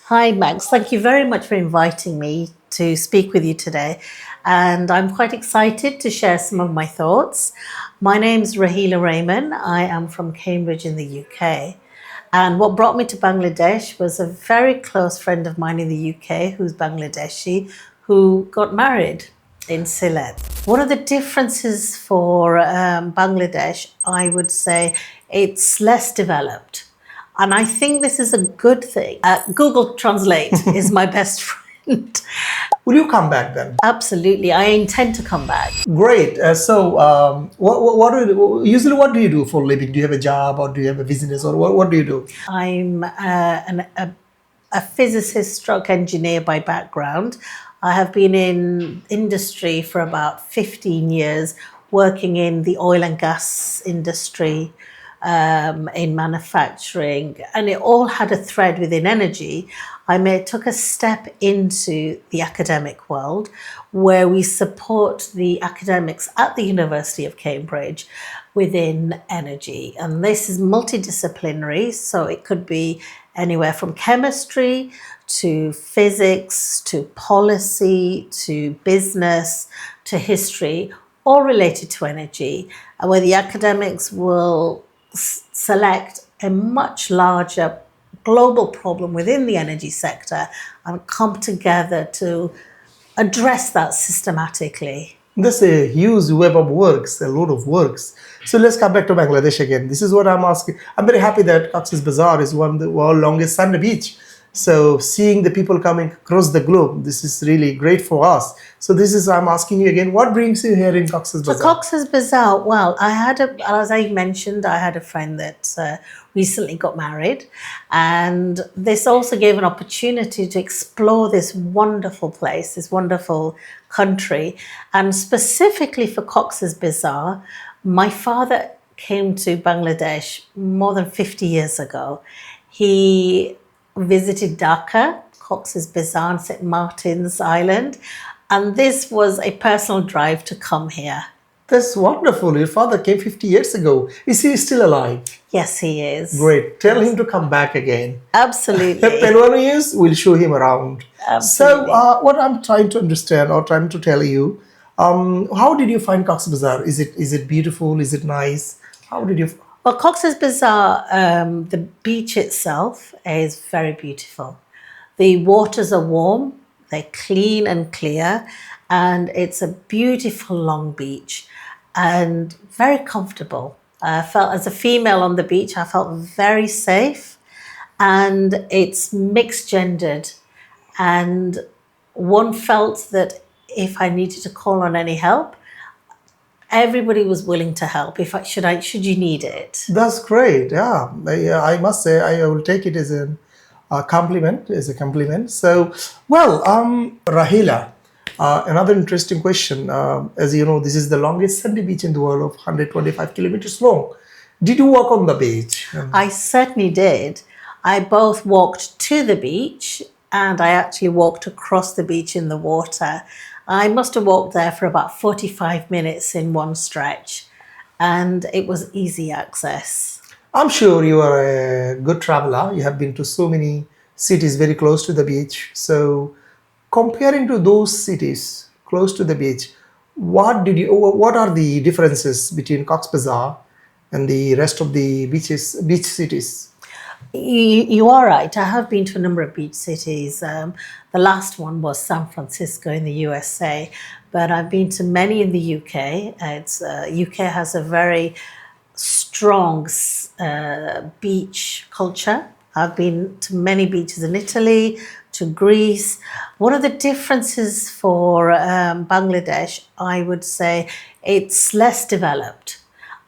Hi, Max. Thank you very much for inviting me to speak with you today. And I'm quite excited to share some of my thoughts. My name's Raheela Rehman. I am from Cambridge in the UK. And what brought me to Bangladesh was a very close friend of mine in the UK who's Bangladeshi who got married in Sylhet. One of the differences for Bangladesh, I would say, it's less developed. And I think this is a good thing. Google Translate is my best friend. Will you come back then? Absolutely. I intend to come back. Great. Usually what do you do for a living? Do you have a job or do you have a business or what do you do? I'm a physicist stroke engineer by background. I have been in industry for about 15 years, working in the oil and gas industry, in manufacturing, and it all had a thread within energy. Took a step into the academic world where we support the academics at the University of Cambridge within energy. And this is multidisciplinary, so it could be anywhere from chemistry to physics to policy to business to history, all related to energy, and where the academics will select a much larger global problem within the energy sector and come together to address that systematically. That's a huge web of works, a lot of works. So let's come back to Bangladesh again. This is what I'm asking. I'm very happy that Cox's Bazar is one of the world's longest Sunday beach. So seeing the people coming across the globe, this is really great for us. So I'm asking you again, what brings you here in Cox's So Bazar? Cox's Bazar, well, as I mentioned, I had a friend that recently got married, and this also gave an opportunity to explore this wonderful place, this wonderful country, and specifically for Cox's Bazar, my father came to Bangladesh more than 50 years ago. He visited Dhaka, Cox's Bazar, and St. Martin's Island, and this was a personal drive to come here. That's wonderful. Your father came 50 years ago. Is he still alive? Yes, he is. Great. Tell him to come back again. Absolutely. Panowa is, we'll show him around. Absolutely. So what I'm trying to understand or trying to tell you, how did you find Cox's Bazar? Is it beautiful? Is it nice? How did you... Well, Cox's Bazar, the beach itself is very beautiful. The waters are warm, they're clean and clear, and it's a beautiful long beach and very comfortable. I felt as a female on the beach, I felt very safe, and it's mixed gendered. And one felt that if I needed to call on any help, everybody was willing to help should you need it. That's great. Yeah, I must say I will take it as a compliment. So, well, Raheela, another interesting question. As you know, this is the longest sandy beach in the world of 125 kilometers long. Did you walk on the beach? I certainly did. I both walked to the beach and I actually walked across the beach in the water. I must have walked there for about 45 minutes in one stretch, and it was easy access. I'm sure you are a good traveler. You have been to so many cities very close to the beach. So comparing to those cities close to the beach, what are the differences between Cox's Bazar and the rest of the beach cities? You are right. I have been to a number of beach cities. The last one was San Francisco in the USA, but I've been to many in the UK. UK has a very strong beach culture. I've been to many beaches in Italy, to Greece. One of the differences for Bangladesh, I would say, it's less developed.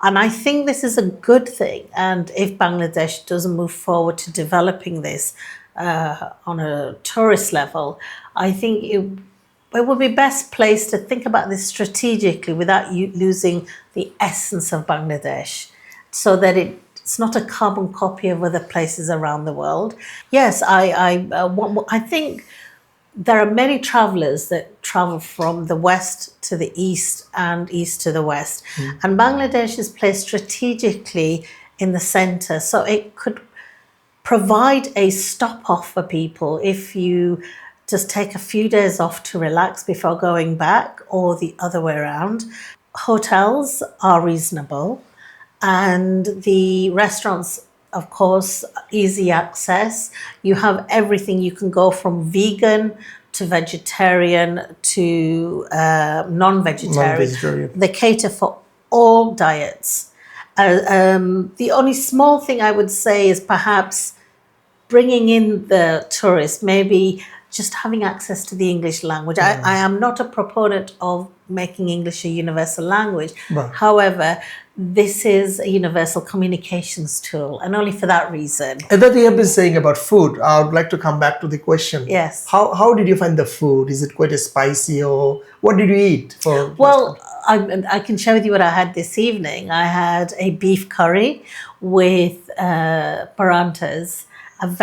And I think this is a good thing. And if Bangladesh doesn't move forward to developing this on a tourist level, I think it would be best placed to think about this strategically without losing the essence of Bangladesh, so that it's not a carbon copy of other places around the world. Yes, I think there are many travelers that travel from the west to the east and east to the west. And Bangladesh is placed strategically in the center, so it could provide a stop off for people if you just take a few days off to relax before going back, or the other way around. Hotels are reasonable, and the restaurants, of course, easy access. You have everything. You can go from vegan to vegetarian to non-vegetarian. Non-vegetarian. They cater for all diets. The only small thing I would say is perhaps bringing in the tourists, maybe just having access to the English language. I am not a proponent of making English a universal language. Right. However, this is a universal communications tool, and only for that reason. And that you have been saying about food, I would like to come back to the question. Yes. How did you find the food? Is it quite spicy, or what did you eat? Well, I can share with you what I had this evening. I had a beef curry with parantas,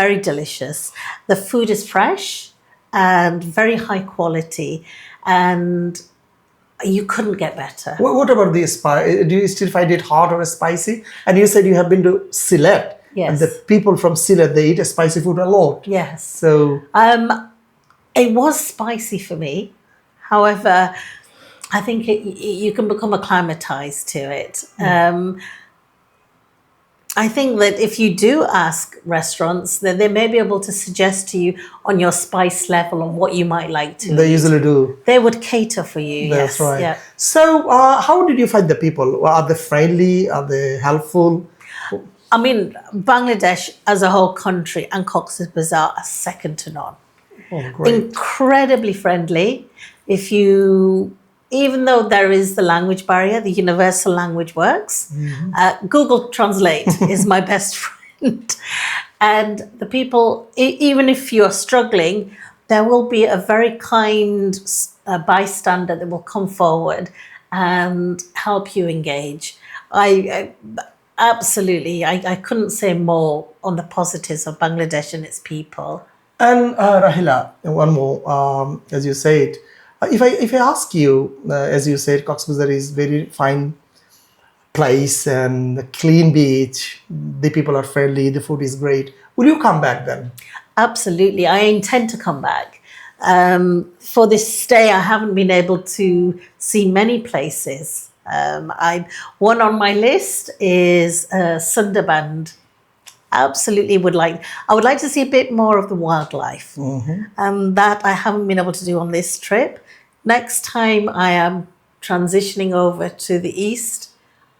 very delicious. The food is fresh and very high quality, and you couldn't get better. What about the spice? Do you still find it hot or spicy? And you said you have been to Sylhet. Yes. And the people from Sylhet, they eat spicy food a lot. Yes. So it was spicy for me. However, I think you can become acclimatized to it. I think that if you do ask restaurants, that they may be able to suggest to you on your spice level of what you might like to they eat. usually do. They would cater for you. That's yes. right. Yeah. So how did you find the people? Are they friendly? Are they helpful? I mean, Bangladesh as a whole country and Cox's Bazar are second to none. Oh, great. Incredibly friendly. Even though there is the language barrier, the universal language works. Google Translate is my best friend. And the people, even if you're struggling, there will be a very kind bystander that will come forward and help you engage. Absolutely, I couldn't say more on the positives of Bangladesh and its people. And Raheela, one more, as you said, if I ask you, as you said, Cox's Bazar is very fine place and a clean beach, the people are friendly, the food is great. Will you come back then? Absolutely, I intend to come back. For this stay, I haven't been able to see many places. One on my list is Sundarbans. Absolutely I would like to see a bit more of the wildlife, and that I haven't been able to do on this trip. Next time I am transitioning over to the east,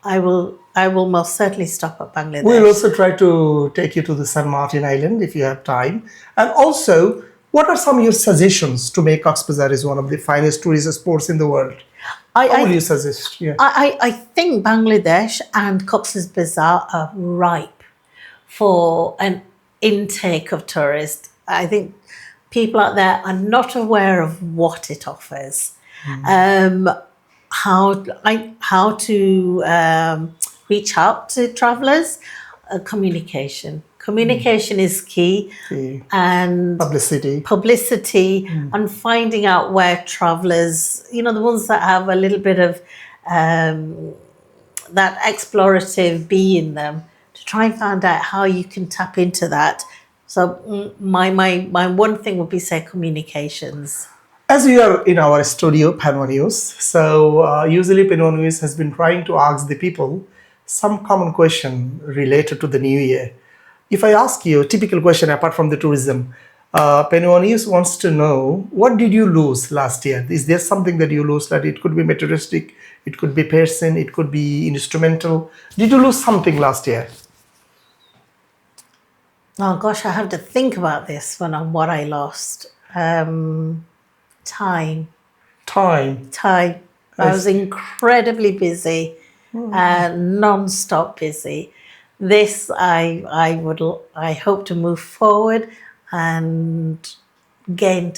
I will most certainly stop at Bangladesh. We'll also try to take you to the St. Martin Island if you have time. And also, what are some of your suggestions to make Cox's Bazar is one of the finest tourist spots in the world? What will you suggest? Yeah. I think Bangladesh and Cox's Bazar are ripe for an intake of tourists. I think people out there are not aware of what it offers. How to reach out to travelers. Communication is key. And publicity and finding out where travelers, the ones that have a little bit of that explorative bee in them, to try and find out how you can tap into that. So my one thing would be, say, communications. As we are in our studio, Panowa News, so usually Panowa News has been trying to ask the people some common question related to the new year. If I ask you a typical question apart from the tourism, Panowa News wants to know, what did you lose last year? Is there something that you lost? That it could be materialistic, it could be person, it could be instrumental. Did you lose something last year? Oh gosh, I have to think about this one on what I lost. Time. I was incredibly busy, non-stop busy. This I hope to move forward and gain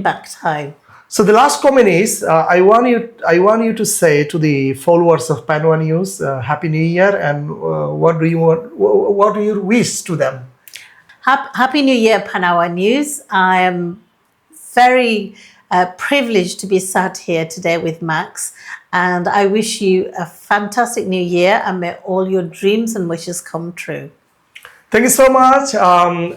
back time. So the last comment is, I want you to say to the followers of Panowa News, Happy New Year, and what do you wish to them? Happy New Year, Panowa News. I am very privileged to be sat here today with Max, and I wish you a fantastic new year, and may all your dreams and wishes come true. Thank you so much,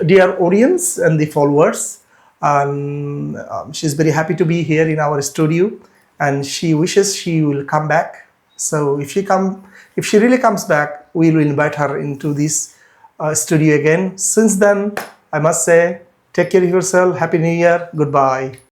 dear audience and the followers. And she's very happy to be here in our studio, and she wishes she will come back. So if she really comes back, we will invite her into this studio again. Since then, I must say, take care of yourself. Happy New Year. Goodbye.